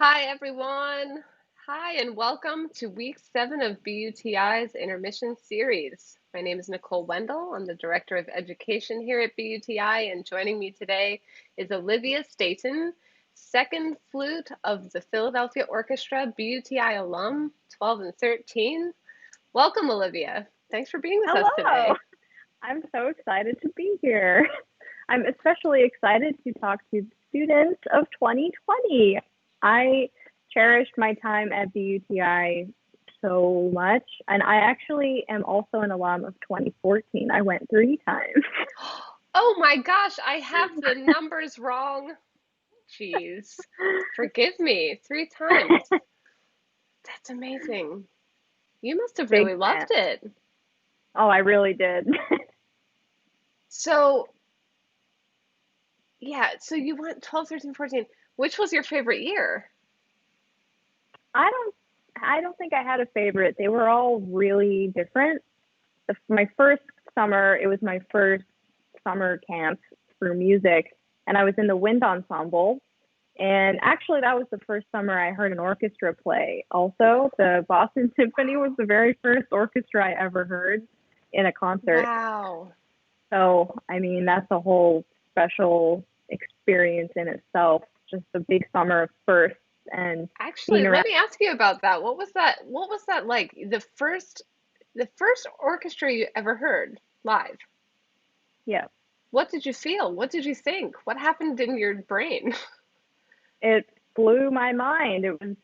Hi, everyone. Hi, and welcome to week 7 of BUTI's Intermissions Series. My name is Nicole Wendell. I'm the Director of Education here at BUTI, and joining me today is Olivia Staton, second flute of the Philadelphia Orchestra, BUTI alum, 12 and 13. Welcome, Olivia. Thanks for being with us Hello. today. I'm so excited to be here. I'm especially excited to talk to students of 2020. I cherished my time at the UTI so much, and I actually am also an alum of 2014. I went 3 times. Oh my gosh, I have the numbers wrong. Jeez. Forgive me, 3 times. That's amazing. You must have Big really fan. loved it. Oh, I really did. So, yeah, so you went 12, 13, 14. Which was your favorite year? I don't I don't think I had a favorite. They were all really different. My first summer, it was my first summer camp for music, and I was in the wind ensemble. And actually, that was the first summer I heard an orchestra play. Also, the Boston Symphony was the very first orchestra I ever heard in a concert. Wow. So, I mean, that's a whole special experience in itself. Just a big summer of firsts and Actually, being let around. me ask you about that. What was that like? The first orchestra you ever heard live. Yeah, What did you feel? What did you think? What happened in your brain? it blew my mind. It was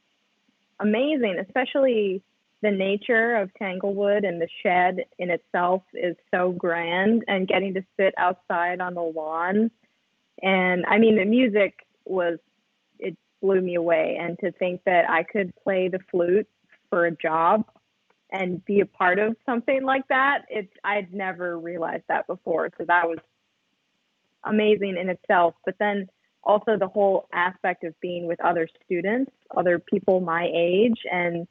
amazing, especially the nature of Tanglewood and the shed in itself is so grand, and getting to sit outside on the lawn. And I mean, the music was, it blew me away. And to think that I could play the flute for a job and be a part of something like that, I'd never realized that before. So that was amazing in itself. But then also the whole aspect of being with other students, other people my age, and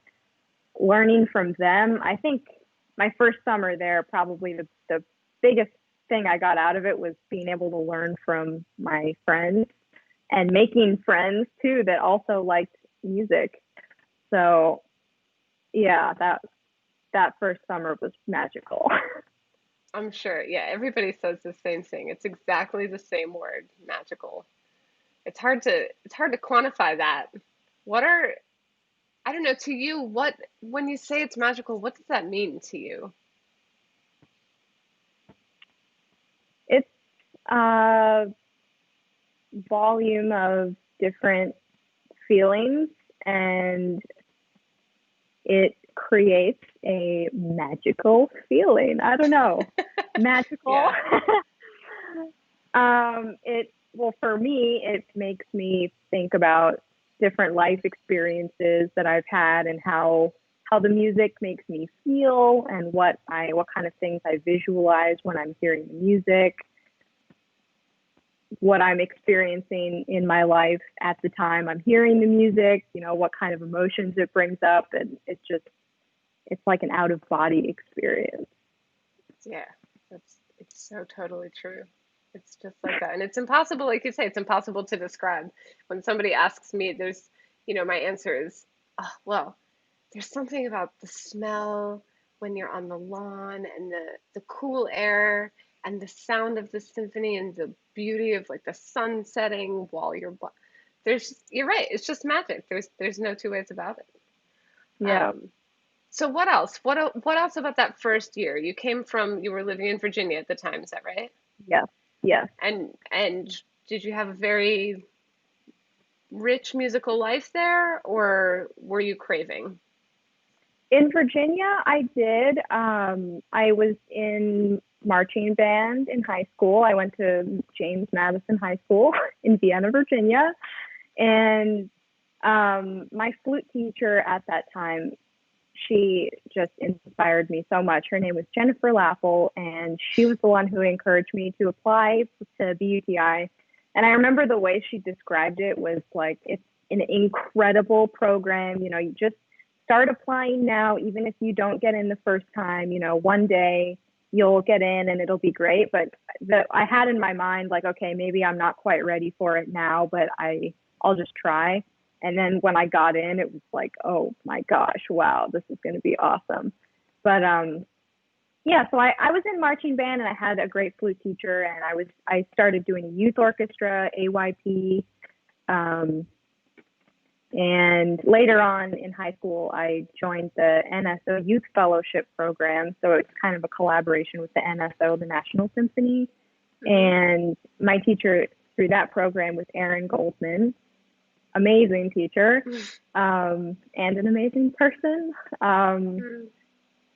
learning from them. I think my first summer there, probably the biggest thing I got out of it was being able to learn from my friends and making friends too that also liked music. So yeah, that first summer was magical. I'm sure. Yeah, everybody says the same thing. It's exactly the same word, magical. It's hard to quantify that. What are I don't know, to you, what when you say it's magical, what does that mean to you? It's a volume of different feelings, and it creates a magical feeling. I don't know. Magical. Yeah. It well for me, it makes me think about different life experiences that I've had and how the music makes me feel and what kind of things I visualize when I'm hearing the music, what I'm experiencing in my life at the time I'm hearing the music, what kind of emotions it brings up, and it's like an out of body experience. Yeah. It's so totally true. It's just like that. And it's impossible, like you say, it's impossible to describe. When somebody asks me, my answer is, oh, well, there's something about the smell when you're on the lawn and the cool air and the sound of the symphony and the beauty of like the sun setting while you're right, it's just magic. There's no two ways about it. Yeah, Um, so what else? What else about that first year? You were living in Virginia at the time, is that right? yeah, yeah. And did you have a very rich musical life there, or were you craving? In Virginia, I did. I was in marching band in high school. I went to James Madison High School in Vienna, Virginia. And my flute teacher at that time, she just inspired me so much. Her name was Jennifer Laffel, and she was the one who encouraged me to apply to the UTI. And I remember the way she described it was like, it's an incredible program. You just start applying now, even if you don't get in the first time. One day you'll get in and it'll be great. But I had in my mind, like, okay, maybe I'm not quite ready for it now, but I'll just try. And then when I got in, it was like, oh my gosh, wow, this is going to be awesome. But yeah, so I was in marching band, and I had a great flute teacher, and I started doing a youth orchestra, AYP. And later on in high school, I joined the NSO Youth Fellowship Program. So it's kind of a collaboration with the NSO, the National Symphony. And my teacher through that program was Aaron Goldman, amazing teacher, and an amazing person.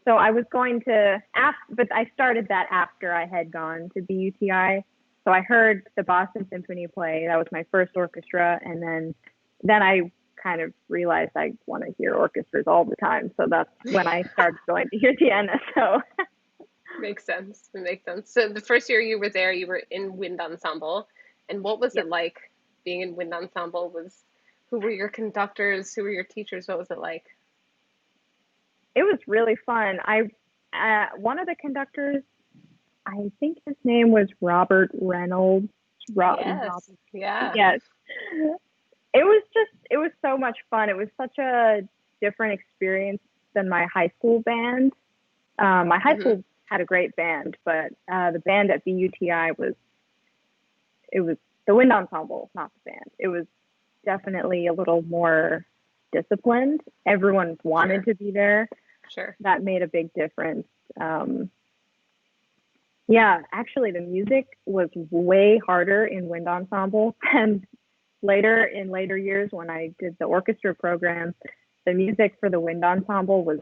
So I was going to, but I started that after I had gone to BUTI. So I heard the Boston Symphony play. That was my first orchestra. And then I kind of realized I want to hear orchestras all the time. So that's when I started going to hear the NSO. Makes sense. It makes sense. So the first year you were there, you were in wind ensemble. And what was Yep. it like being in wind ensemble? Who were your conductors? Who were your teachers? What was it like? It was really fun. One of the conductors, I think his name was Robert Reynolds. Yes. Yeah. Yes. It was so much fun. It was such a different experience than my high school band. My high school had a great band, but the band at BUTI was the wind ensemble, not the band. It was definitely a little more disciplined. Everyone wanted to be there. Sure. That made a big difference. Yeah, actually the music was way harder in wind ensemble. And in later years when I did the orchestra program, the music for the wind ensemble was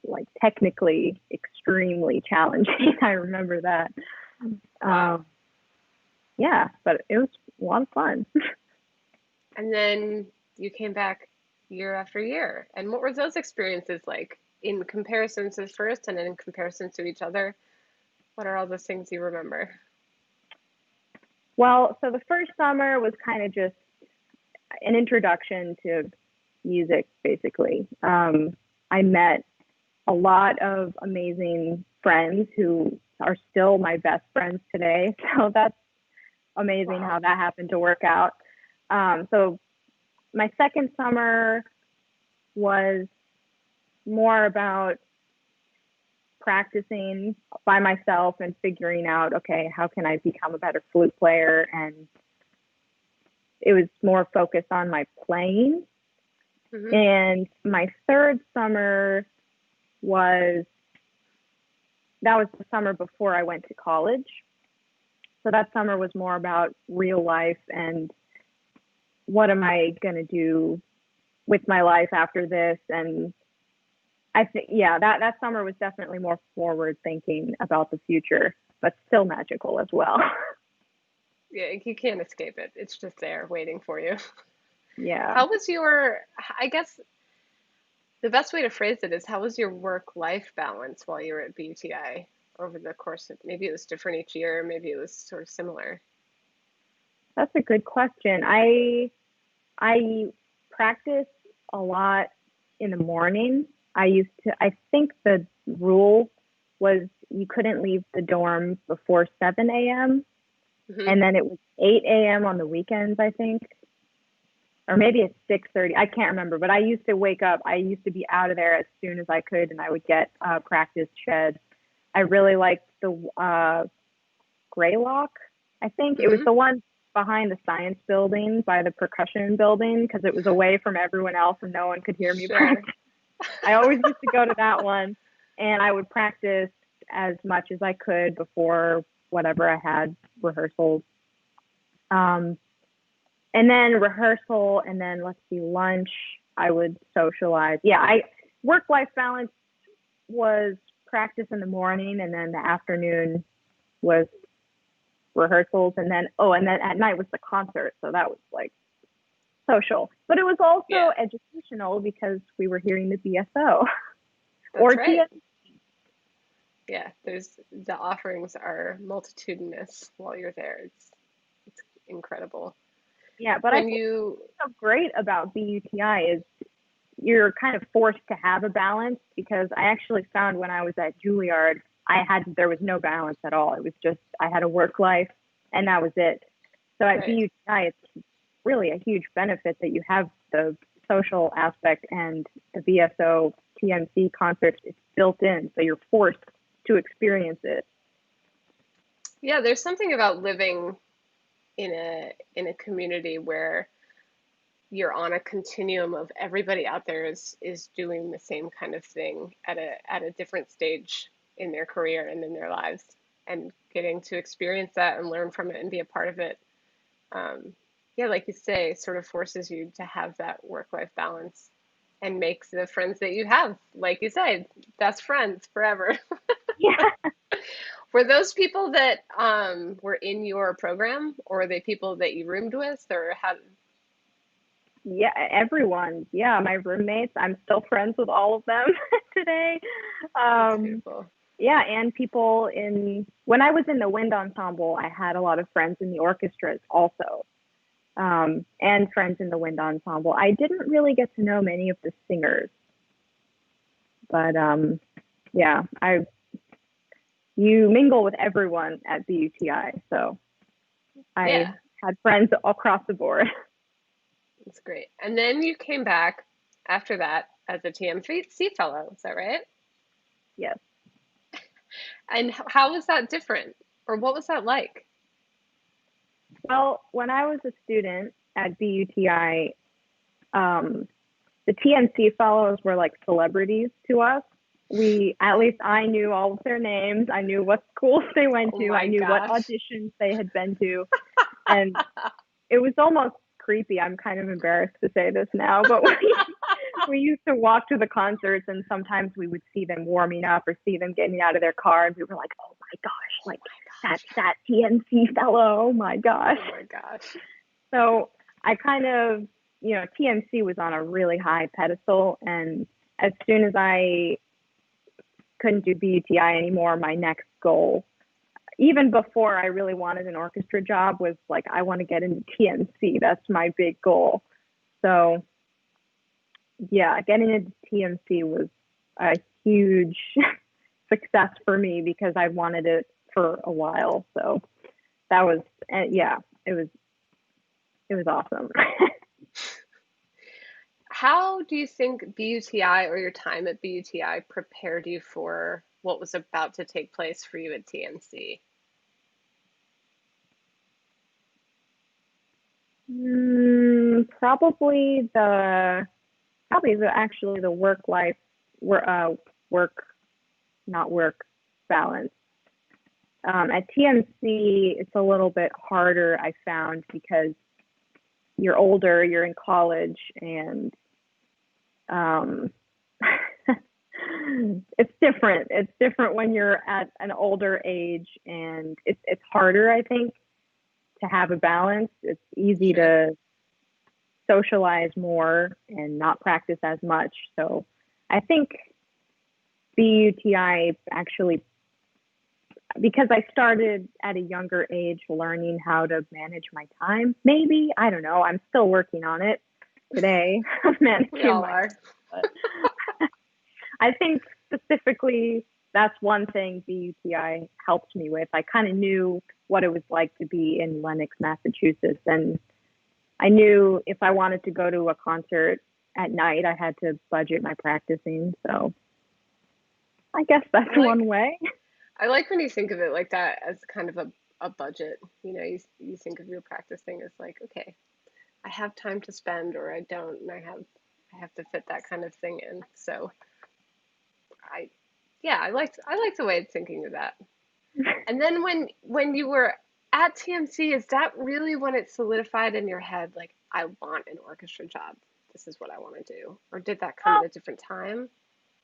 like technically extremely challenging. I remember that. Wow. Yeah, but it was a lot of fun. And then you came back year after year. And what were those experiences like in comparison to the first and in comparison to each other? What are all those things you remember? Well, so the first summer was kind of just an introduction to music, basically. I met a lot of amazing friends who are still my best friends today. So that's amazing how that happened to work out. So my second summer was more about practicing by myself and figuring out, okay, how can I become a better flute player? And it was more focused on my playing. And my third summer was the summer before I went to college. So that summer was more about real life and what am I going to do with my life after this. And I think, that summer was definitely more forward thinking about the future, but still magical as well. Yeah, you can't escape it. It's just there waiting for you. Yeah. How was I guess the best way to phrase it is, how was your work-life balance while you were at BUTI over the course of, maybe it was different each year, maybe it was sort of similar? That's a good question. I practiced a lot in the morning. I think the rule was you couldn't leave the dorm before 7 a.m. And then it was 8 a.m. on the weekends, I think. Or maybe it's 6:30. I can't remember, but I used to wake up. I used to be out of there as soon as I could, and I would get practice shed. I really liked the Greylock. I think it was the one behind the science building by the percussion building because it was away from everyone else and no one could hear me practice. I always used to go to that one, and I would practice as much as I could before whatever I had rehearsals. And then rehearsal, and then lunch, I would socialize. Yeah, work-life balance was practice in the morning, and then the afternoon was rehearsals, and then at night was the concert. So that was like social, but it was also educational because we were hearing the BSO or right. Yeah, the offerings are multitudinous while you're there. It's incredible. Yeah, but I think what's so great about BUTI is you're kind of forced to have a balance, because I actually found when I was at Juilliard, there was no balance at all. It was just I had a work life and that was it. So at BUTI, it's really a huge benefit that you have the social aspect, and the VSO TMC concerts, it's built in, so you're forced to experience it. Yeah, there's something about living in a community where you're on a continuum of everybody out there is doing the same kind of thing at a different stage in their career and in their lives, and getting to experience that and learn from it and be a part of it. Um, yeah, like you say, sort of forces you to have that work-life balance and makes the friends that you have, like you said, best friends forever. Yeah. Were those people that were in your program, or are they people that you roomed with, or how? Yeah, everyone. Yeah, my roommates. I'm still friends with all of them today. That's Um, beautiful. yeah, and people when I was in the wind ensemble, I had a lot of friends in the orchestras also, and friends in the wind ensemble. I didn't really get to know many of the singers, but yeah, you mingle with everyone at BUTI, so Yeah, I had friends across the board. that's great. And then you came back after that as a TMC fellow, is that right? Yes. And how was that different? Or what was that like? Well, when I was a student at BUTI, um, the TNC fellows were like celebrities to us. At least I knew all of their names. I knew what schools they went Oh to. I my knew what gosh. auditions they had been to. And it was almost creepy. I'm kind of embarrassed to say this now, but we used to walk to the concerts, and sometimes we would see them warming up or see them getting out of their car, and we were like, oh my gosh, Oh like my that's gosh. that TNC fellow. Oh my gosh. Oh my gosh. So I kind of, TMC was on a really high pedestal. And as soon as I couldn't do BUTI anymore, my next goal, even before I really wanted an orchestra job, was like, I want to get into TMC. That's my big goal. So yeah, getting into TMC was a huge success for me because I wanted it for a while. So that was, yeah, it was awesome. How do you think BUTI or your time at BUTI prepared you for what was about to take place for you at TNC? Probably actually the work life work not work balance. At TMC, it's a little bit harder, I found, because you're older, you're in college, and um, it's different. It's different when you're at an older age, and it's harder, I think, to have a balance. It's easy Sure. to socialize more and not practice as much. So I think BUTI actually, because I started at a younger age learning how to manage my time, maybe, I don't know, I'm still working on it today, We managing all my are. time. But I think specifically that's one thing BUTI helped me with. I kind of knew what it was like to be in Lenox, Massachusetts, and I knew if I wanted to go to a concert at night, I had to budget my practicing. So I guess that's I one like way. I like when you think of it like that as kind of a budget. You think of your practicing as like, okay, I have time to spend or I don't, and I have to fit that kind of thing in. So I yeah, I like the way it's thinking of that. And then when you were at TMC, is that really when it solidified in your head, like, I want an orchestra job? This is what I want to do. Or did that come at Well, a different time?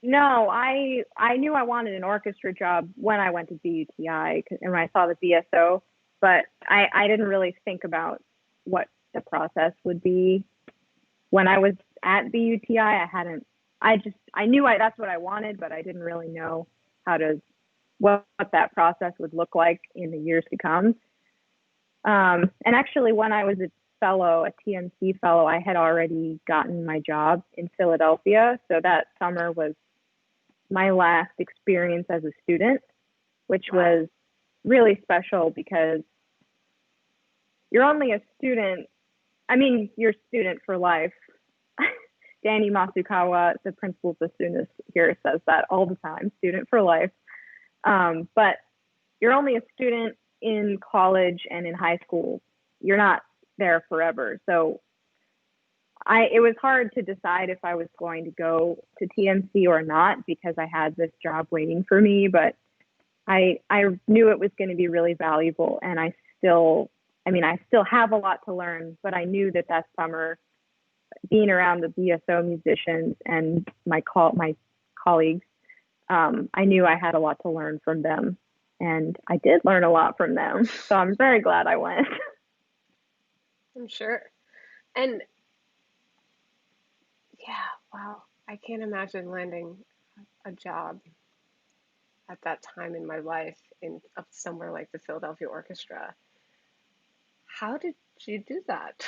no, I knew I wanted an orchestra job when I went to BUTI and when I saw the BSO, but I didn't really think about what the process would be when I was at BUTI. I hadn't. I knew that's what I wanted, but I didn't really know how to what that process would look like in the years to come. And actually, when I was a TMC fellow, I had already gotten my job in Philadelphia. So that summer was my last experience as a student, which Wow. was really special because you're only a student I mean, you're student for life. Danny Masukawa, the principal bassoonist here, says that all the time, student for life. But you're only a student in college and in high school. You're not there forever. So it was hard to decide if I was going to go to TMC or not because I had this job waiting for me, but I knew it was going to be really valuable, and I still have a lot to learn, but I knew that summer, being around the BSO musicians and my colleagues, I knew I had a lot to learn from them, and I did learn a lot from them. So I'm very glad I went. I'm sure. And yeah, wow. I can't imagine landing a job at that time in my life in up somewhere like the Philadelphia Orchestra. How did you do that?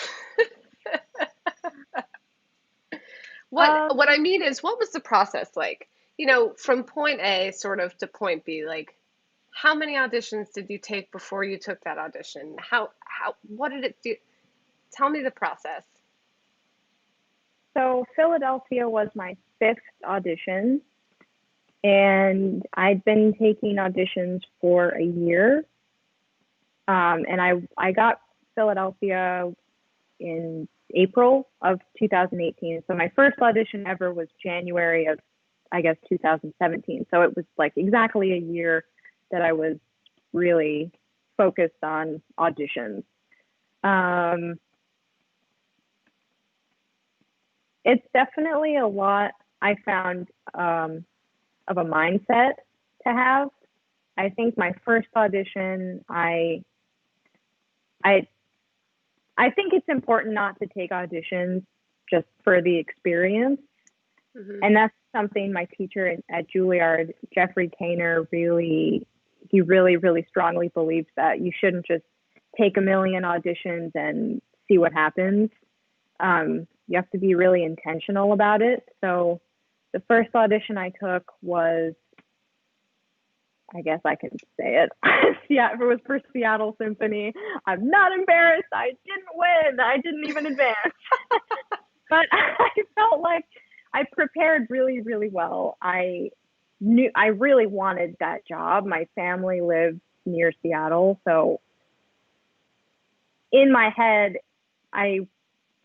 What I mean is, what was the process like? You know, from point A sort of to point B, like how many auditions did you take before you took that audition? What did it do? Tell me the process. So Philadelphia was my fifth audition, and I'd been taking auditions for a year. And I got Philadelphia in April of 2018. So my first audition ever was January of, I guess, 2017. So it was like exactly a year that I was really focused on auditions. It's definitely a lot, I found, of a mindset to have. I think my first audition, I think it's important not to take auditions just for the experience. Mm-hmm. And that's something my teacher at Juilliard, Jeffrey Kainer, really strongly believes, that you shouldn't just take a million auditions and see what happens. You have to be really intentional about it. So the first audition I took was, I guess I can say it. Yeah, it was for Seattle Symphony. I'm not embarrassed. I didn't win. I didn't even advance. But I felt like I prepared really, really well. I knew I really wanted that job. My family lives near Seattle. So in my head, I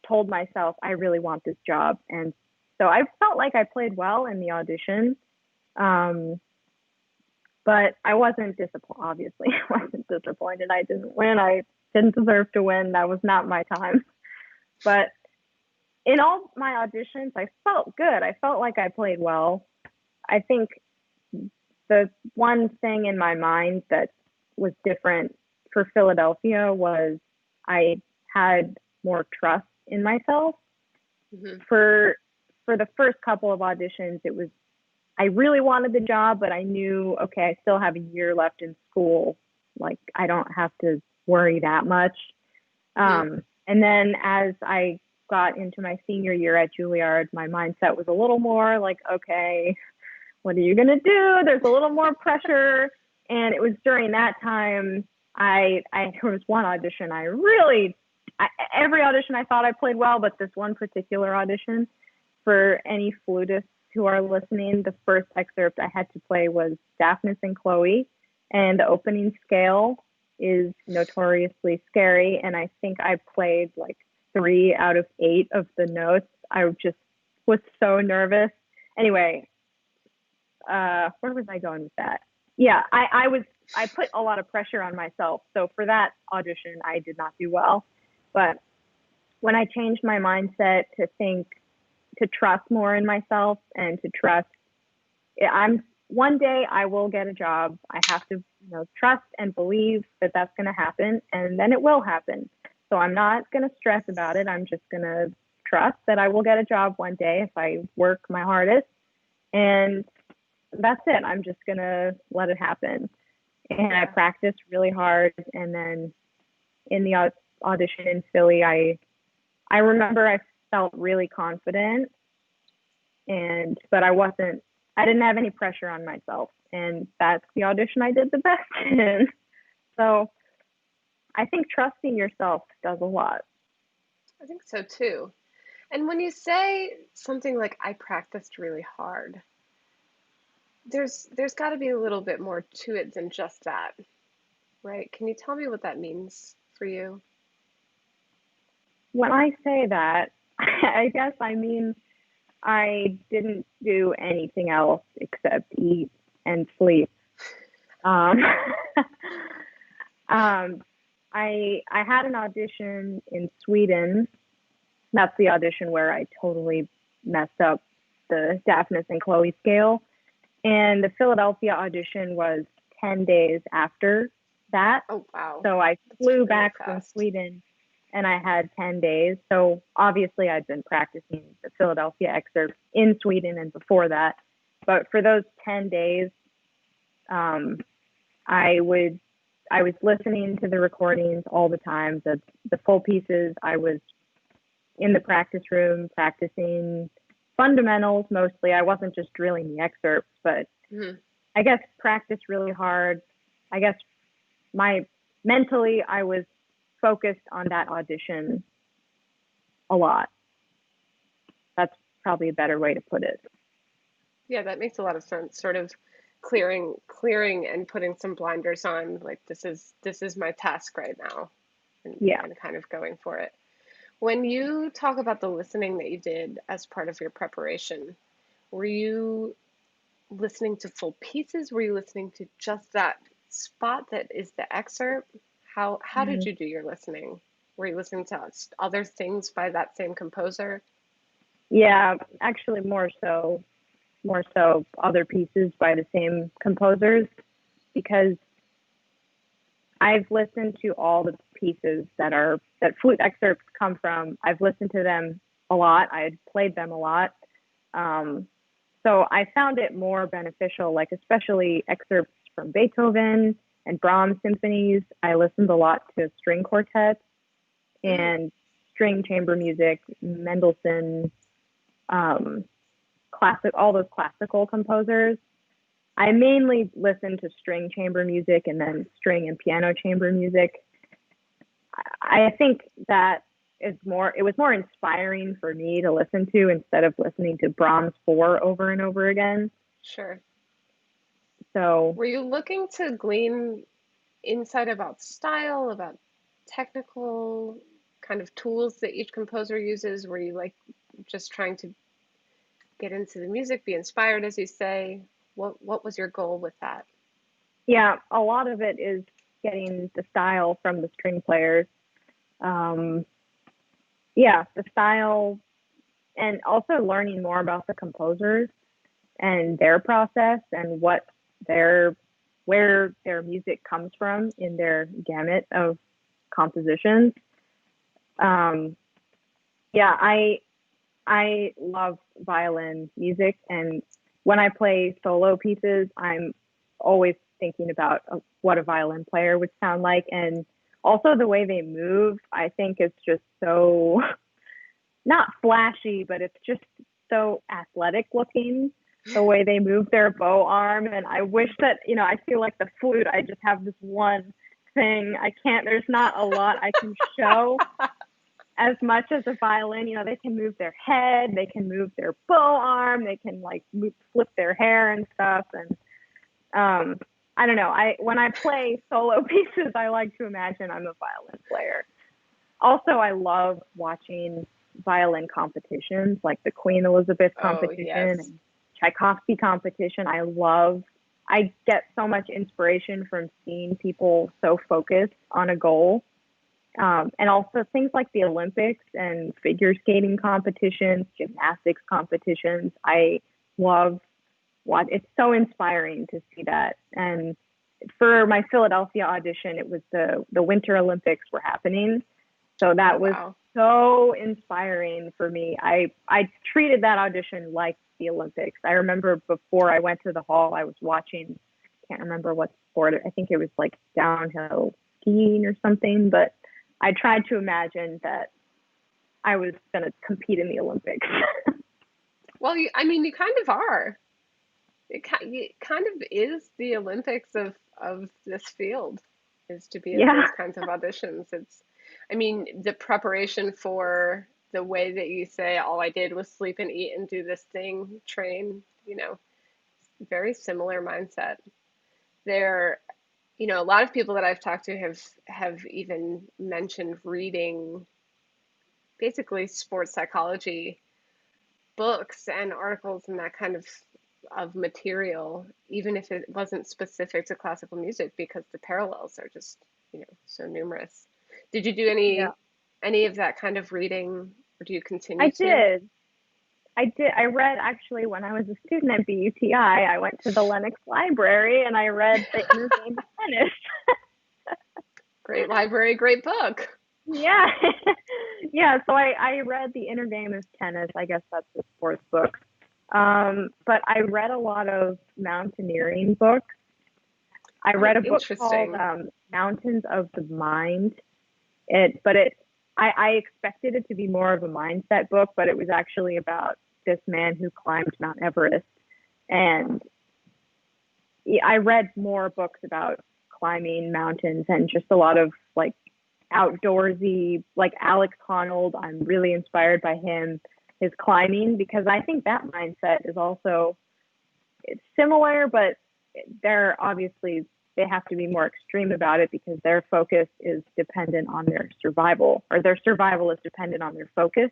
told myself, I really want this job. And so I felt like I played well in the audition. But I wasn't disappointed. Obviously, I wasn't disappointed. I didn't win. I didn't deserve to win. That was not my time. But in all my auditions, I felt good. I felt like I played well. I think the one thing in my mind that was different for Philadelphia was I had more trust in myself. Mm-hmm. For the first couple of auditions, it was, I really wanted the job, but I knew, okay, I still have a year left in school. Like, I don't have to worry that much. Mm-hmm. And then as I got into my senior year at Juilliard, my mindset was a little more like, okay, what are you going to do? There's a little more pressure. And it was during that time, there was one audition every audition I thought I played well, but this one particular audition, for any flutists who are listening, the first excerpt I had to play was Daphnis and Chloe, and the opening scale is notoriously scary, and I think I played like 3 out of 8 of the notes. I just was so nervous. Anyway, where was I going with that? Yeah, I put a lot of pressure on myself. So for that audition, I did not do well. But when I changed my mindset to trust more in myself and to trust, one day I will get a job. I have to, trust and believe that that's going to happen, and then it will happen. So I'm not going to stress about it. I'm just going to trust that I will get a job one day if I work my hardest. And that's it. I'm just going to let it happen. And I practiced really hard. And then in the audition in Philly, I remember I felt really confident, but I didn't have any pressure on myself. And that's the audition I did the best in. So I think trusting yourself does a lot. I think so too. And when you say something like I practiced really hard, there's got to be a little bit more to it than just that, right? Can you tell me what that means for you? When I say that, I guess I mean I didn't do anything else except eat and sleep. Um, um, I had an audition in Sweden. That's the audition where I totally messed up the Daphnis and Chloe scale. And the Philadelphia audition was 10 days after that. Oh, wow. So I That's flew really back from fast. Sweden and I had 10 days. So obviously I'd been practicing the Philadelphia excerpt in Sweden and before that. But for those 10 days, um, I would I was listening to the recordings all the time, the full pieces. I was in the practice room practicing fundamentals mostly. I wasn't just drilling the excerpts, but Hmm. I guess practice really hard. I guess my mentally I was focused on that audition a lot. That's probably a better way to put it. Yeah, that makes a lot of sense. Sort of clearing and putting some blinders on, like this is my task right now, Yeah. and kind of going for it. When you talk about the listening that you did as part of your preparation, were you listening to full pieces? Were you listening to just that spot that is the excerpt? How did Mm. you do your listening? Were you listening to other things by that same composer? Yeah, actually more so other pieces by the same composers because I've listened to all the pieces that flute excerpts come from. I've listened to them a lot. I had played them a lot. Um, so I found it more beneficial, like especially excerpts from Beethoven and Brahms symphonies. I listened a lot to string quartets Mm, and string chamber music, Mendelssohn, um, all those classical composers. I mainly listen to string chamber music and then string and piano chamber music. I think that it was more inspiring for me to listen to instead of listening to Brahms 4 over and over again. sure. So, Were you looking to glean insight about style, about technical kind of tools that each composer uses? Were you like just trying to get into the music, be inspired, as you say? What was your goal with that? yeah, a lot of it is getting the style from the string players. Um, yeah, the style and also learning more about the composers and their process and their where their music comes from in their gamut of compositions. Um, yeah, I love violin music, and when I play solo pieces, I'm always thinking about what a violin player would sound like, and also the way they move. I think it's just so not flashy, but it's just so athletic looking. The way they move their bow arm, and I wish that I feel like the flute. I just have this one thing. I can't. There's not a lot I can show as much as a violin. They can move their head, they can move their bow arm, they can like flip their hair and stuff. And I don't know. When I play solo pieces, I like to imagine I'm a violin player. Also, I love watching violin competitions, like the Queen Elizabeth Oh, competition yes. and Tchaikovsky competition. I get so much inspiration from seeing people so focused on a goal, and also things like the Olympics and figure skating competitions, gymnastics competitions. I love what it's so inspiring to see that. And for my Philadelphia audition, it was the Winter Olympics were happening, so Oh, that was wow. so inspiring for me. I treated that audition like the Olympics. I remember before I went to the hall, I was watching. Can't remember what sport. I think it was like downhill skiing or something, but I tried to imagine that I was going to compete in the Olympics. Well, I mean, you kind of are. It kind of is the Olympics of this field, is to be at Yeah. those kinds of auditions. I mean, the preparation for the way that you say, all I did was sleep and eat and do this thing, train, very similar mindset. There, a lot of people that I've talked to have even mentioned reading basically sports psychology books and articles and that kind of material, even if it wasn't specific to classical music, because the parallels are just, so numerous. Did you do Yeah, any of that kind of reading, or do you I continue to? did. I read actually when I was a student at BUTI. I went to the Lenox Library and I read The Inner Game of Tennis. Great library, great book. Yeah. Yeah, so I read The Inner Game of Tennis. I guess that's the sports book. But I read a lot of mountaineering books. I Oh, read a book called interesting. Mountains of the Mind. I expected it to be more of a mindset book, but it was actually about this man who climbed Mount Everest. And I read more books about climbing mountains and just a lot of like outdoorsy, like Alex Honnold. I'm really inspired by him, his climbing, because I think that mindset is also, it's similar, but they're obviously, they have to be more extreme about it because their focus is dependent on their survival, or their survival is dependent on their focus.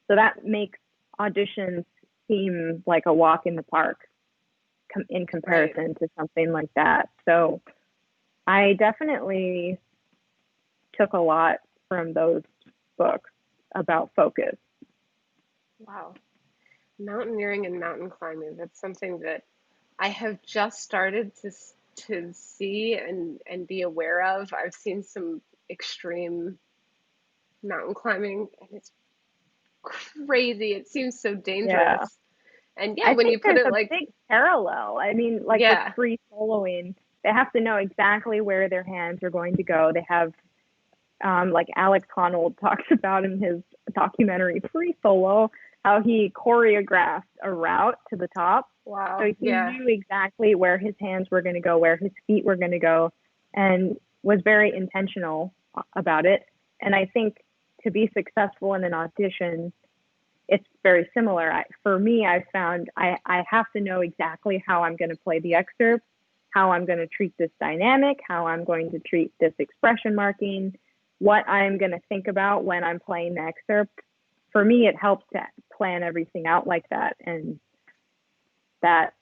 So that makes auditions seem like a walk in the park in Right. comparison to something like that. So I definitely took a lot from those books about focus. Wow. Mountaineering and mountain climbing, that's something that I have just started to see and be aware of. I've seen some extreme mountain climbing, and it's crazy. It seems so Yeah. dangerous. And yeah, I when think you put there's it a like, big parallel. I mean, like with yeah, free soloing, they have to know exactly where their hands are going to go. They have, like Alex Honnold talks about in his documentary Free Solo, how he choreographed a route to the top. wow, So he yeah, knew exactly where his hands were going to go, where his feet were going to go, and was very intentional about it. And I think to be successful in an audition, it's very similar. For me, I found I have to know exactly how I'm going to play the excerpt, how I'm going to treat this dynamic, how I'm going to treat this expression marking, what I'm going to think about when I'm playing the excerpt. For me, it helps to plan everything out like that. And that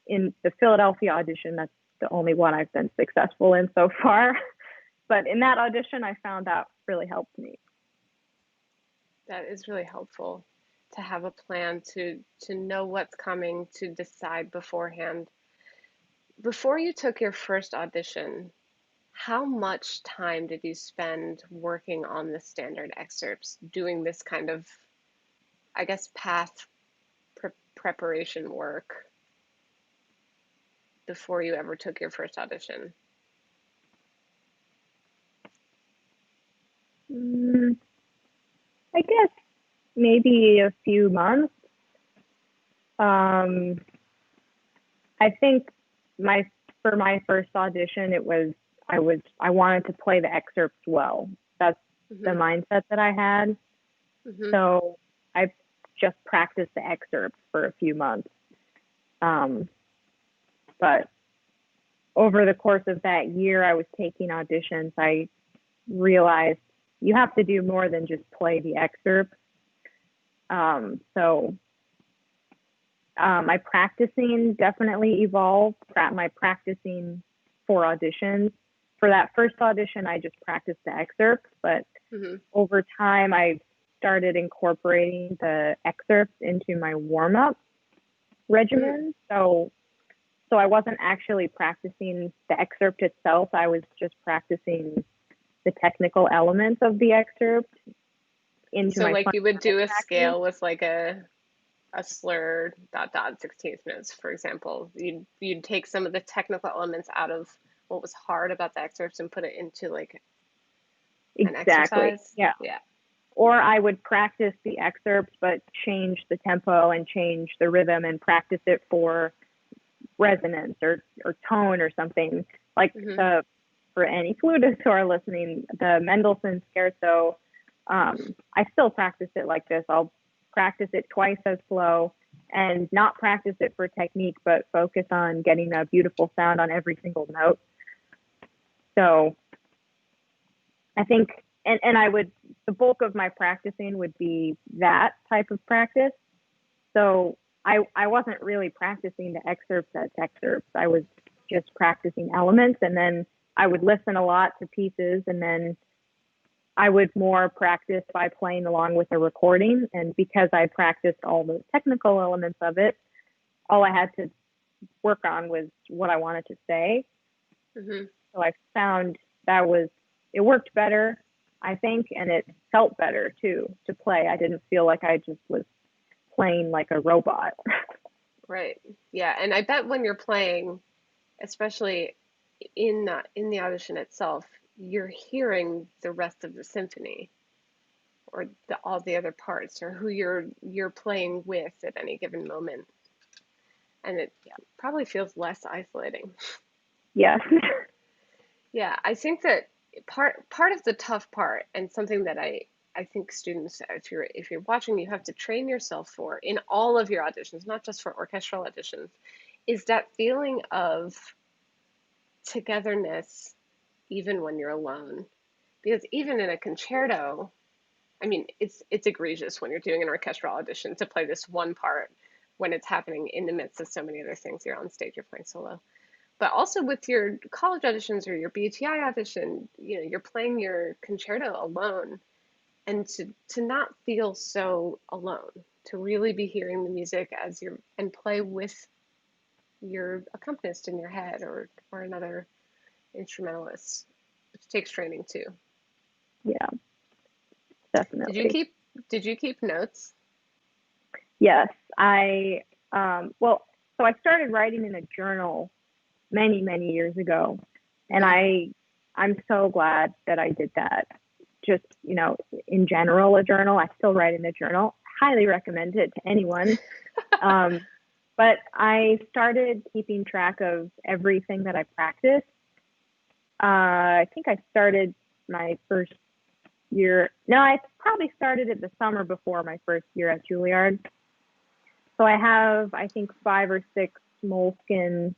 in the Philadelphia audition, that's the only one I've been successful in so far. But in that audition, I found that really helped me. that is really helpful to have a plan to know what's coming, to decide beforehand. Before you took your first audition, how much time did you spend working on the standard excerpts, doing this kind of, I guess, path preparation work before you ever took your first audition? Mm, I guess maybe a few months. Um, I think my for my first audition, I wanted to play the excerpts well. That's the Hmm. mindset that I had. Hmm. So I just practiced the excerpts for a few months. Um, but over the course of that year, I was taking auditions. I realized you have to do more than just play the excerpts. So my practicing definitely evolved. My practicing for auditions. For that first audition, I just practiced the excerpts, but Hmm. over time, I started incorporating the excerpts into my warm up Mm. regimen. So I wasn't actually practicing the excerpt itself. I was just practicing the technical elements of the excerpt into So my like you would fundamental do a practice. scale with like a slur dot dot 16th notes, for example. You'd take some of the technical elements out of what was hard about the excerpts and put it into like an Exactly. exercise. Yeah. Yeah. Or I would practice the excerpts, but change the tempo and change the rhythm and practice it for resonance or tone or something. Like Hmm. for any flutists who are listening, the Mendelssohn Scherzo, I still practice it like this. I'll practice it twice as slow and not practice it for technique, but focus on getting a beautiful sound on every single note. So I think, and I would, the bulk of my practicing would be that type of practice. So I wasn't really practicing the excerpts as excerpts. I was just practicing elements, and then I would listen a lot to pieces, and then I would more practice by playing along with the recording. And because I practiced all the technical elements of it, all I had to work on was what I wanted to say. Mm-hmm. So I found that it worked better, I think, and it felt better too to play. I didn't feel like I just was playing like a robot. Right. Yeah. And I bet when you're playing, especially in the audition itself, you're hearing the rest of the symphony or all the other parts or who you're playing with at any given moment. And it probably feels less isolating. Yes. Yeah, I think that part of the tough part and something that I think students, if you're watching, you have to train yourself for in all of your auditions, not just for orchestral auditions, is that feeling of togetherness even when you're alone. Because even in a concerto, I mean, it's egregious when you're doing an orchestral audition to play this one part when it's happening in the midst of so many other things. You're on stage, you're playing solo. But also with your college auditions or your BUTI audition, you're playing your concerto alone, and to not feel so alone, to really be hearing the music and play with your accompanist in your head or another instrumentalist, which takes training too. Yeah, definitely. Did you keep notes? Yes, so I started writing in a journal many years ago, and I'm so glad that I did that. Just, in general, a journal. I still write in a journal. Highly recommend it to anyone. But I started keeping track of everything that I practiced. I think I started my first year. No, I probably started it the summer before my first year at Juilliard. So I have, I think, 5 or 6 moleskin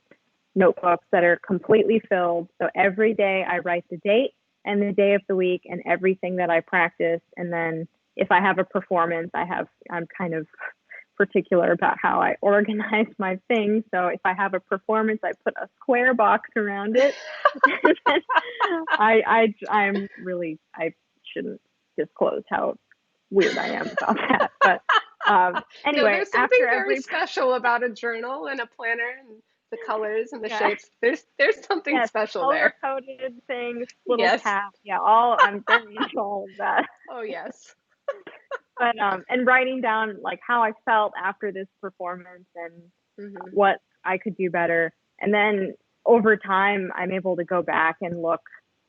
notebooks that are completely filled. So every day I write the date and the day of the week and everything that I practice. And then if I have a performance, I'm kind of particular about how I organize my things. So if I have a performance, I put a square box around it. I shouldn't disclose how weird I am about that. But anyway, no, there's something very special about a journal and a planner and the colors and the shapes. There's something special there. Color-coded things, little tabs. Yeah, I'm very into all of that. Oh, yes. But and writing down like how I felt after this performance and what I could do better. And then over time, I'm able to go back and look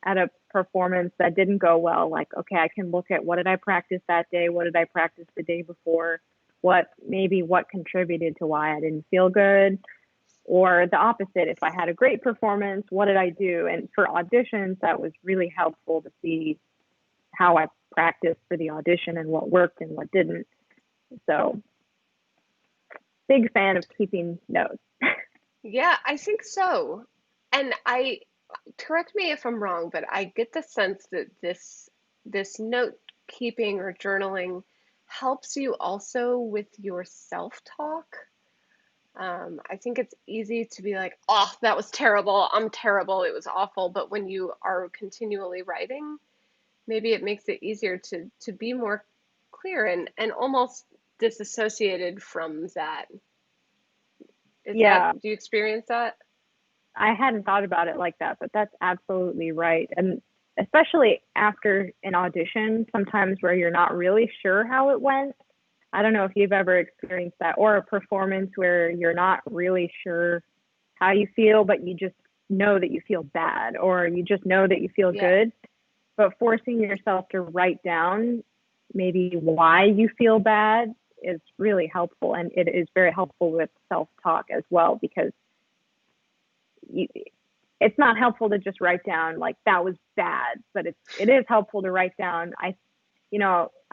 at a performance that didn't go well. Like, okay, I can look at what did I practice that day? What did I practice the day before? What contributed to why I didn't feel good? Or the opposite, if I had a great performance, what did I do? And for auditions, that was really helpful to see how I practiced for the audition and what worked and what didn't. So, big fan of keeping notes. Yeah, I think so. And correct me if I'm wrong, but I get the sense that this note keeping or journaling helps you also with your self-talk. I think it's easy to be like, oh, that was terrible. I'm terrible. It was awful. But when you are continually writing, maybe it makes it easier to be more clear and almost disassociated from that. Do you experience that? I hadn't thought about it like that, but that's absolutely right. And especially after an audition, sometimes where you're not really sure how it went. I don't know if you've ever experienced that, or a performance where you're not really sure how you feel, but you just know that you feel bad, or you just know that you feel good. But forcing yourself to write down maybe why you feel bad is really helpful. And it is very helpful with self-talk as well, because it's not helpful to just write down like that was bad, but it is helpful to write down, I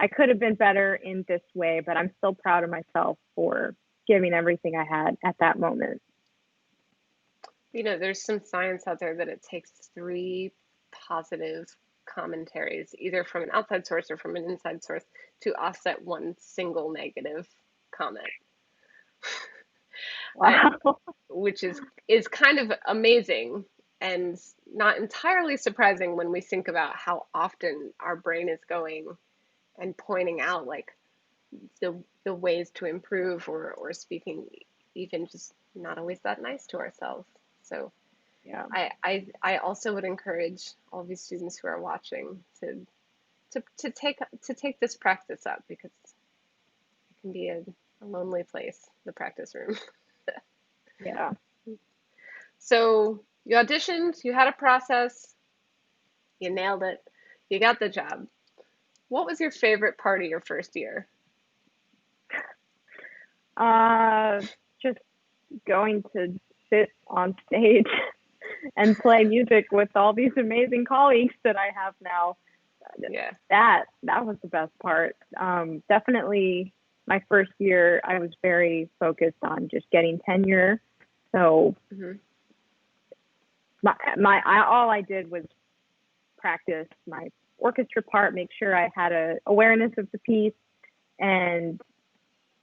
could have been better in this way, but I'm still proud of myself for giving everything I had at that moment. There's some science out there that it takes 3 positive commentaries, either from an outside source or from an inside source, to offset one single negative comment. Wow. Which is kind of amazing and not entirely surprising when we think about how often our brain is going and pointing out like the ways to improve, or speaking even just not always that nice to ourselves. So Yeah. I also would encourage all these students who are watching to take this practice up, because it can be a lonely place, the practice room. Yeah. So you auditioned, you had a process, you nailed it, you got the job. What was your favorite part of your first year? Just going to sit on stage and play music with all these amazing colleagues that I have now. Yeah. That was the best part. Definitely my first year, I was very focused on just getting tenure. So all I did was practice my orchestra part, make sure I had a awareness of the piece, and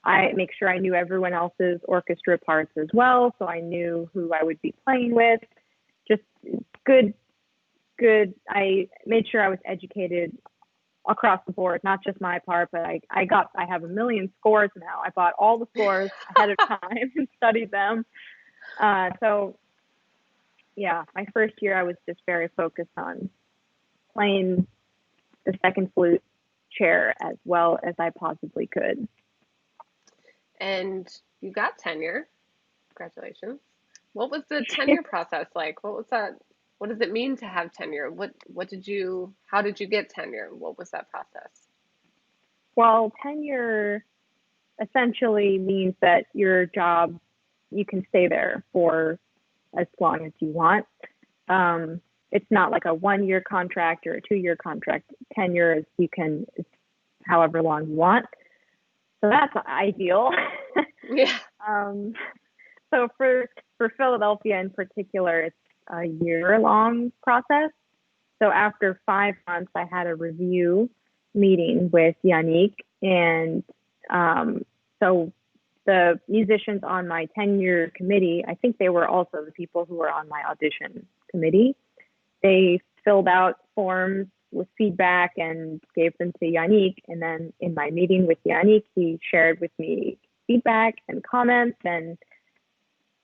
I make sure I knew everyone else's orchestra parts as well, so I knew who I would be playing with. Just good. I made sure I was educated across the board, not just my part, but I have 1 million scores now. I bought all the scores ahead of time and studied them. So yeah, my first year I was just very focused on playing the second flute chair as well as I possibly could. And you got tenure. Congratulations. What was the tenure process like? What was that? What does it mean to have tenure? How did you get tenure? What was that process? Well, tenure essentially means that your job, you can stay there for as long as you want. It's not like a 1-year contract or a 2-year contract. Tenure is it's however long you want. So that's ideal. Yeah. So for Philadelphia in particular, it's a year-long process. So after 5 months, I had a review meeting with Yannick, and so the musicians on my tenure committee, I think they were also the people who were on my audition committee. They filled out forms with feedback and gave them to Yannick. And then in my meeting with Yannick, he shared with me feedback and comments. And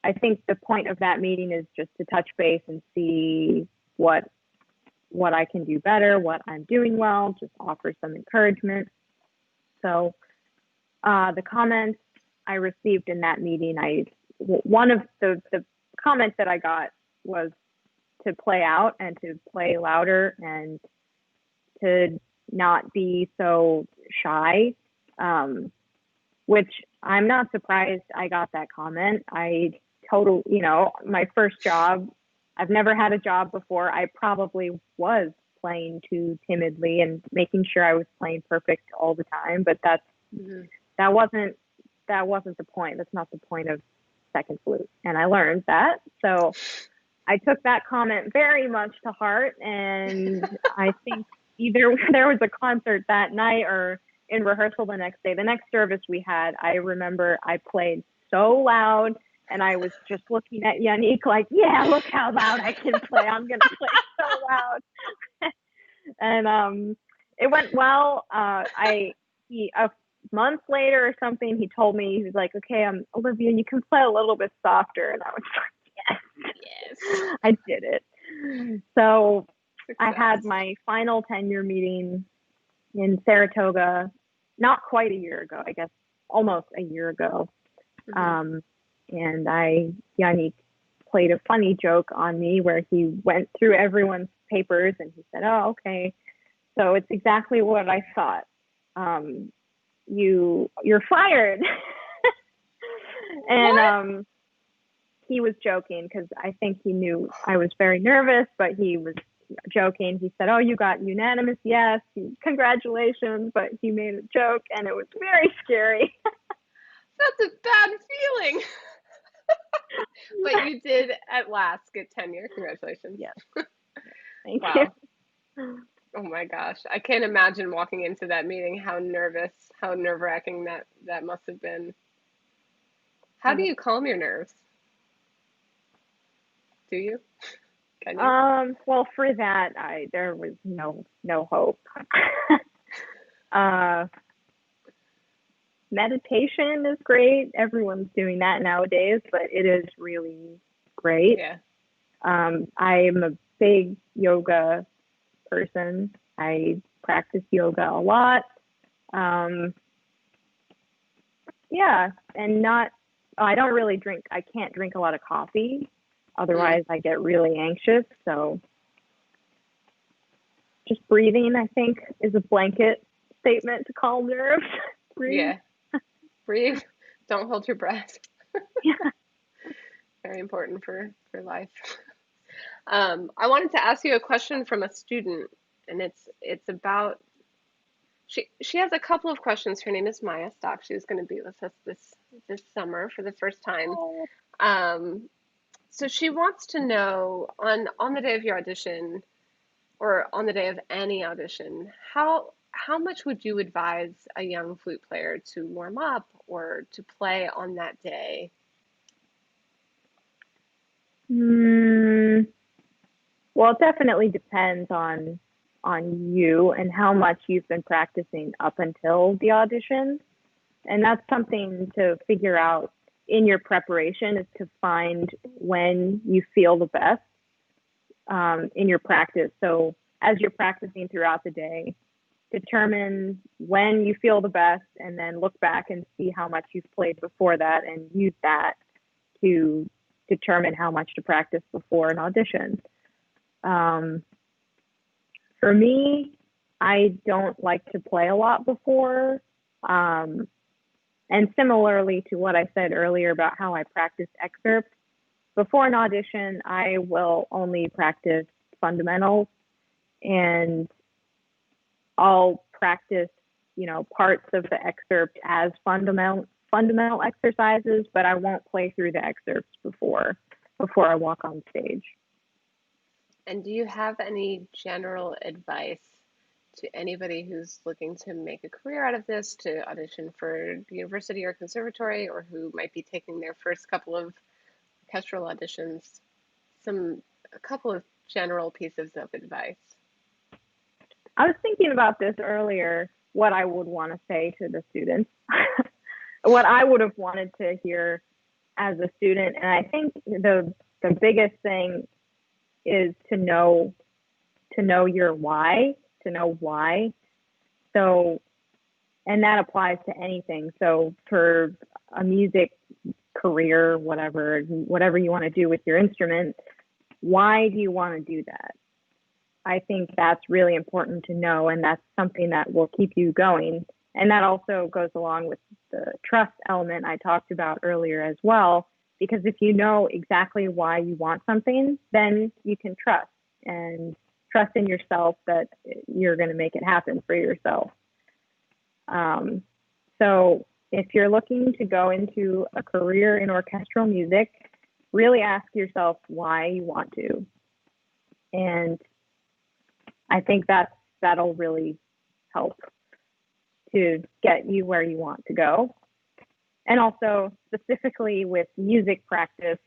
I think the point of that meeting is just to touch base and see what I can do better, what I'm doing well, just offer some encouragement. So the comments I received in that meeting, one of the comments that I got was to play out and to play louder and to not be so shy, which I'm not surprised I got that comment. My first job, I've never had a job before. I probably was playing too timidly and making sure I was playing perfect all the time, but that wasn't the point. That's not the point of second flute. And I learned that. So I took that comment very much to heart, and I think either there was a concert that night or in rehearsal the next day. The next service we had, I remember I played so loud, and I was just looking at Yannick like, yeah, look how loud I can play. I'm going to play so loud. And it went well. A month later or something, he told me, he was like, okay, Olivia, you can play a little bit softer. And I was like, yes, I did it. So success. I had my final tenure meeting in Saratoga, not quite a year ago, I guess almost a year ago. And Yannick played a funny joke on me where he went through everyone's papers and he said, oh, okay, so it's exactly what I thought. You're fired. And he was joking because I think he knew I was very nervous, but he was joking. He said, "Oh, you got unanimous yes, congratulations," but he made a joke and it was very scary. That's a bad feeling. But you did at last get tenure. Congratulations. Yes, thank Wow. you. Oh my gosh. I can't imagine walking into that meeting, how nervous, how nerve-wracking that must have been. How do you calm your nerves? Do you? Can you? Well, for that, there was no hope. uh, Meditation is great. Everyone's doing that nowadays, but it is really great. Yeah. I'm a big yoga person. I practice yoga a lot. Yeah, and I don't really drink, I can't drink a lot of coffee. Otherwise, I get really anxious. So just breathing, I think, is a blanket statement to calm nerves. Breathe. Yeah. Breathe. Don't hold your breath. Yeah. Very important for life. I wanted to ask you a question from a student, and it's about she has a couple of questions. Her name is Maya Stock. She's going to be with us this summer for the first time. Oh. So she wants to know on the day of your audition or on the day of any audition, how much would you advise a young flute player to warm up or to play on that day? Well, it definitely depends on you and how much you've been practicing up until the audition. And that's something to figure out in your preparation, is to find when you feel the best in your practice. So as you're practicing throughout the day, determine when you feel the best and then look back and see how much you've played before that and use that to determine how much to practice before an audition. For me, I don't like to play a lot before. And similarly to what I said earlier about how I practice excerpts, before an audition, I will only practice fundamentals, and I'll practice, parts of the excerpt as fundamental exercises, but I won't play through the excerpts before I walk on stage. And do you have any general advice to anybody who's looking to make a career out of this, to audition for university or conservatory, or who might be taking their first couple of orchestral auditions? A couple of general pieces of advice. I was thinking about this earlier, what I would want to say to the students, what I would have wanted to hear as a student. And I think the biggest thing is to know your why, to know why. So, and that applies to anything. So for a music career, whatever you want to do with your instrument, why do you want to do that? I think that's really important to know, and that's something that will keep you going. And that also goes along with the trust element I talked about earlier as well, because if you know exactly why you want something, then you can trust in yourself that you're going to make it happen for yourself. So if you're looking to go into a career in orchestral music, really ask yourself why you want to. And I think that'll really help to get you where you want to go. And also specifically with music practice,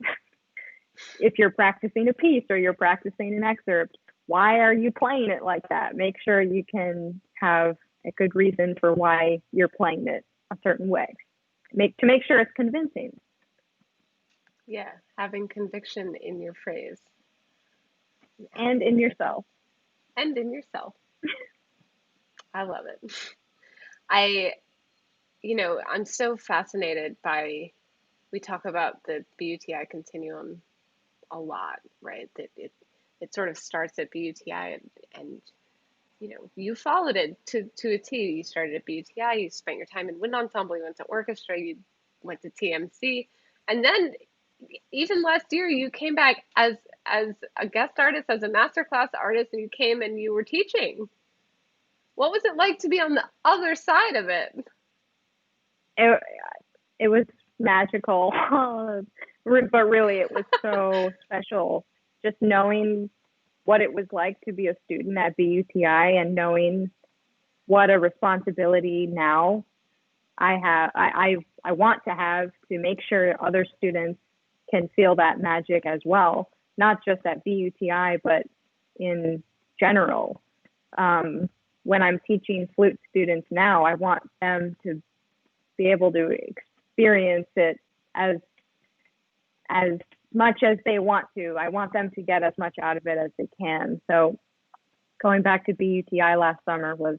if you're practicing a piece or you're practicing an excerpt, why are you playing it like that? Make sure you can have a good reason for why you're playing it a certain way. To make sure it's convincing. Yeah, having conviction in your phrase. And in yourself. And in yourself. I love it. I'm so fascinated by, we talk about the BUTI continuum a lot, right? That it sort of starts at BUTI and you followed it to a T. You started at BUTI, you spent your time in wind ensemble, you went to orchestra, you went to TMC, and then even last year you came back as a guest artist, as a masterclass artist, and you came and you were teaching. What was it like to be on the other side of it? It, it was magical, but really it was so special. Just knowing what it was like to be a student at BUTI and knowing what a responsibility now I want to have to make sure other students can feel that magic as well, not just at BUTI, but in general. When I'm teaching flute students now, I want them to be able to experience it as much as they want to. I want them to get as much out of it as they can. So going back to BUTI last summer was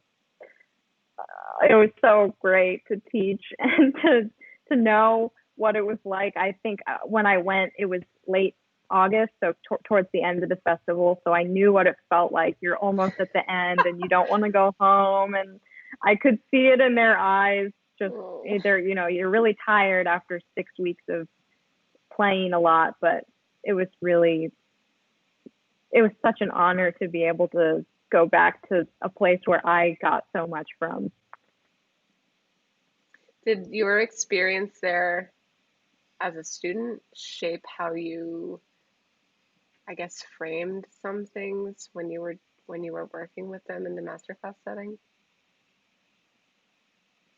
it was so great to teach and to know what it was like. I think when I went, it was late August, so towards the end of the festival. So I knew what it felt like. You're almost at the end and you don't want to go home. And I could see it in their eyes. Just either, you're really tired after 6 weeks of playing a lot, but it was such an honor to be able to go back to a place where I got so much from. Did your experience there as a student shape how you, I guess, framed some things when you were working with them in the masterclass setting?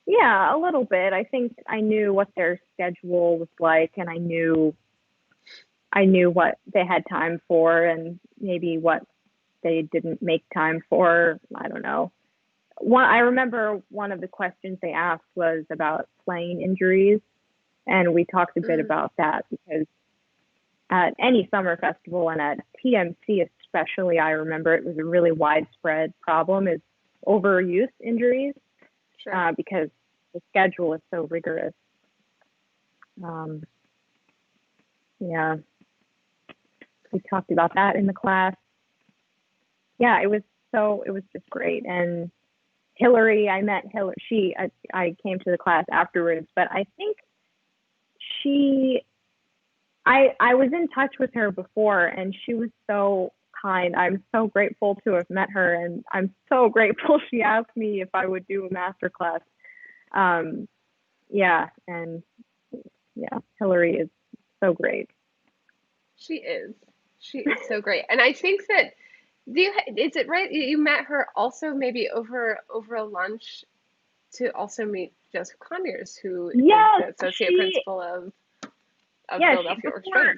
Yeah, a little bit. I think I knew what their schedule was like, and I knew what they had time for and maybe what they didn't make time for. I don't know. I remember one of the questions they asked was about playing injuries, and we talked a bit about that because at any summer festival and at TMC especially, I remember it was a really widespread problem is overuse injuries. Sure. Because the schedule is so rigorous. Yeah, we talked about that in the class. Yeah, it was just great. And Hillary, I met Hillary. I came to the class afterwards, but I think I was in touch with her before, and she was so kind. I'm so grateful to have met her, and I'm so grateful she asked me if I would do a master class. Hillary is so great. She is so great. And I think that is it right you met her also maybe over a lunch to also meet Joseph Conyers, who is the associate principal of Philadelphia Orchestra?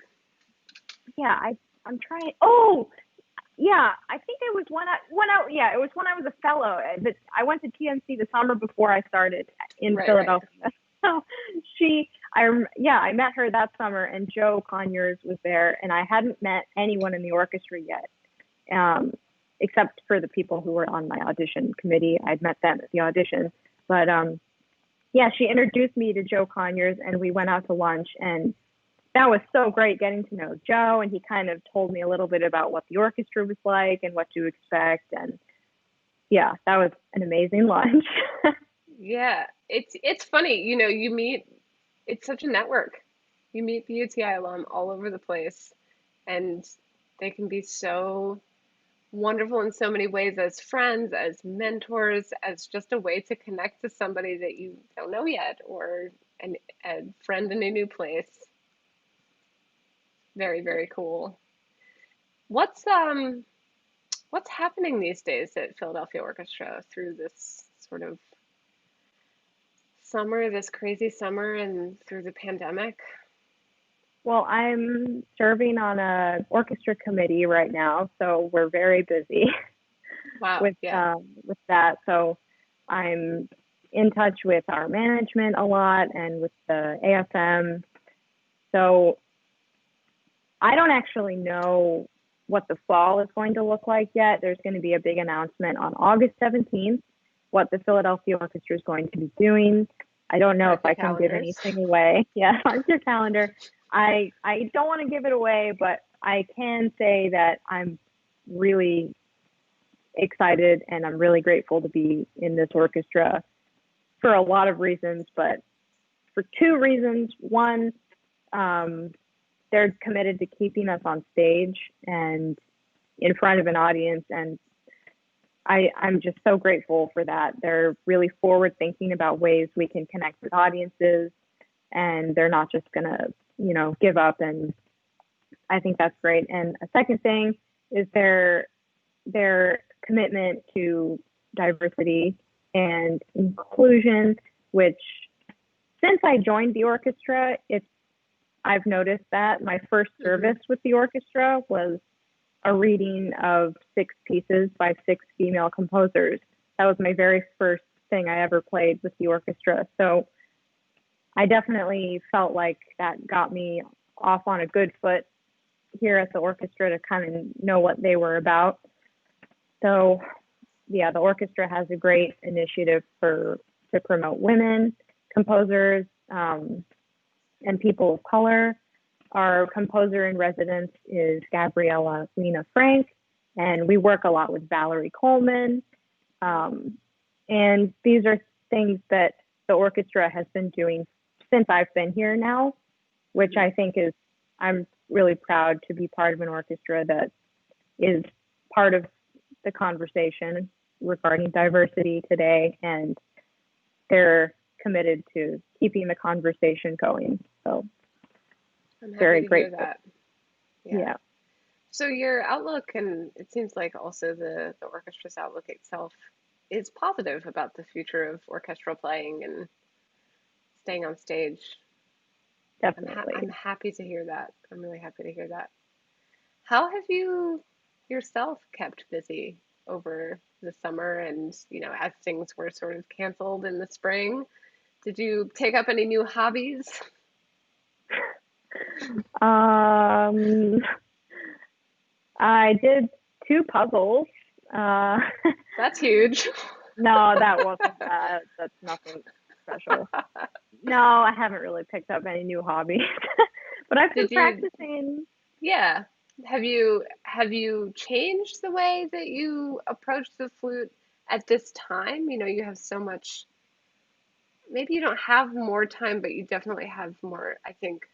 Yeah, I'm trying. Oh, yeah, I think it was when it was when I was a fellow. I went to TMC the summer before I started in Philadelphia. Right. So I met her that summer, and Joe Conyers was there, and I hadn't met anyone in the orchestra yet, except for the people who were on my audition committee. I'd met them at the audition, but she introduced me to Joe Conyers, and we went out to lunch, and that was so great getting to know Joe, and he kind of told me a little bit about what the orchestra was like and what to expect, and yeah, that was an amazing lunch. Yeah, it's funny, you meet, it's such a network. You meet BUTI alum all over the place, and they can be so wonderful in so many ways as friends, as mentors, as just a way to connect to somebody that you don't know yet, or a friend in a new place. Very, very cool. What's happening these days at Philadelphia Orchestra through this sort of summer, this crazy summer, and through the pandemic? Well, I'm serving on a orchestra committee right now, so we're very busy. Wow, with that. So I'm in touch with our management a lot and with the AFM. So I don't actually know what the fall is going to look like yet. There's going to be a big announcement on August 17th, what the Philadelphia Orchestra is going to be doing. I don't know if I can give anything away. Yeah, mark your calendar. I don't want to give it away, but I can say that I'm really excited and I'm really grateful to be in this orchestra for a lot of reasons, but for two reasons. One, they're committed to keeping us on stage and in front of an audience. And I'm just so grateful for that. They're really forward thinking about ways we can connect with audiences, and they're not just going to, give up. And I think that's great. And a second thing is their commitment to diversity and inclusion, which since I joined the orchestra, I've noticed that my first service with the orchestra was a reading of 6 pieces by 6 female composers. That was my very first thing I ever played with the orchestra. So I definitely felt like that got me off on a good foot here at the orchestra to kind of know what they were about. So yeah, the orchestra has a great initiative to promote women composers and people of color. Our composer in residence is Gabriella Lena Frank, and we work a lot with Valerie Coleman. And these are things that the orchestra has been doing since I've been here now, which I think I'm really proud to be part of an orchestra that is part of the conversation regarding diversity today, and they're committed to keeping the conversation going. So I'm happy very to grateful. hear that. Yeah. So your outlook, and it seems like also the orchestra's outlook itself, is positive about the future of orchestral playing and staying on stage. Definitely. I'm happy to hear that. I'm really happy to hear that. How have you yourself kept busy over the summer and, as things were sort of canceled in the spring? Did you take up any new hobbies? I did 2 puzzles. That's huge. No, that wasn't that. That's nothing special. No, I haven't really picked up any new hobbies, but I've been practicing. Yeah. Have you changed the way that you approach the flute at this time? You have so much, maybe you don't have more time, but you definitely have more, I think,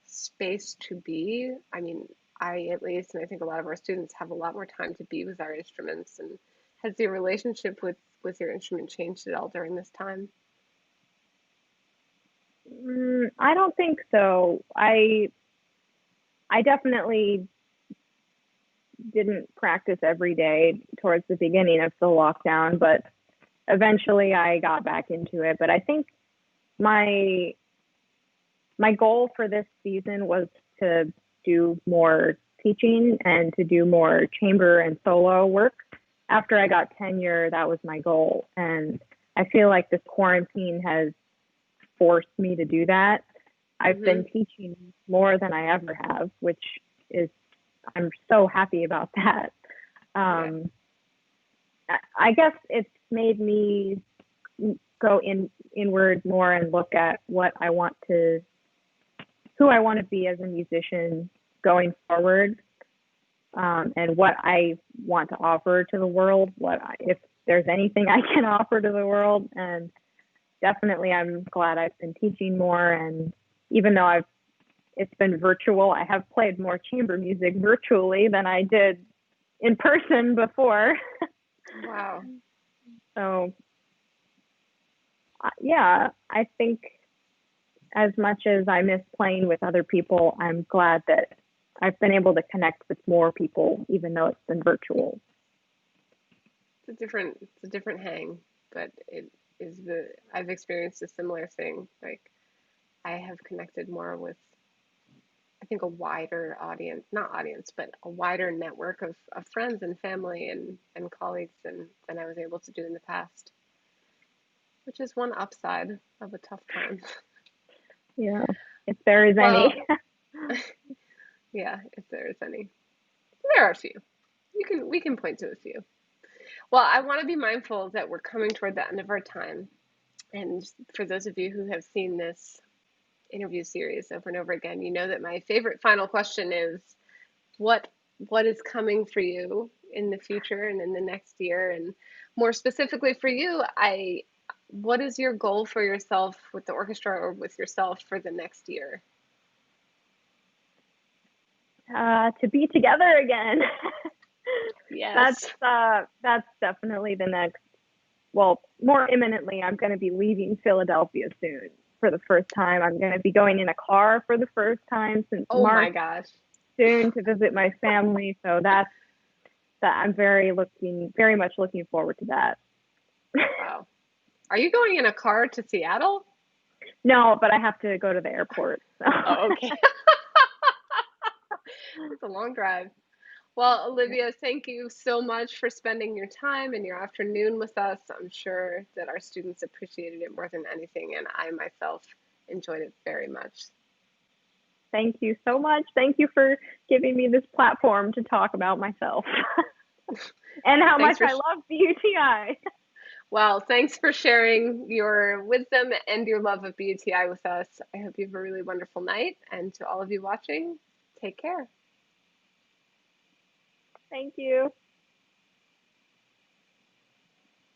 space to be. I mean, I at least, and I think a lot of our students have a lot more time to be with our instruments. And has your relationship with your instrument changed at all during this time? I don't think so. I definitely didn't practice every day towards the beginning of the lockdown, but eventually I got back into it. But I think my goal for this season was to do more teaching and to do more chamber and solo work. After I got tenure, that was my goal. And I feel like this quarantine has forced me to do that. I've been teaching more than I ever have, which is, I'm so happy about that. I guess it's made me go inward more and look at who I want to be as a musician going forward, and what I want to offer to the world, if there's anything I can offer to the world. And definitely I'm glad I've been teaching more, and even though it's been virtual, I have played more chamber music virtually than I did in person before. Wow. So yeah, I think as much as I miss playing with other people, I'm glad that I've been able to connect with more people, even though it's been virtual. It's a different hang, but I've experienced a similar thing. Like, I have connected more with, I think, a wider audience, not audience, but a wider network of friends and family and colleagues than I was able to do in the past, which is one upside of a tough time. Yeah, if there is any. Yeah, if there is any. There are a few. We can point to a few. Well, I want to be mindful that we're coming toward the end of our time. And for those of you who have seen this interview series over and over again, you know that my favorite final question is what is coming for you in the future and in the next year? And more specifically for you, what is your goal for yourself with the orchestra or with yourself for the next year? To be together again. Yes. That's definitely the next. Well, more imminently, I'm going to be leaving Philadelphia soon for the first time. I'm going to be going in a car for the first time since Oh my March gosh. soon to visit my family. So that I'm very much looking forward to that. Wow. Are you going in a car to Seattle? No, but I have to go to the airport. So. Oh, okay. It's a long drive. Well, Olivia, thank you so much for spending your time and your afternoon with us. I'm sure that our students appreciated it more than anything, and I myself enjoyed it very much. Thank you so much. Thank you for giving me this platform to talk about myself and how Thanks much for I love BUTI. Well, thanks for sharing your wisdom and your love of BUTI with us. I hope you have a really wonderful night, and to all of you watching, take care. Thank you.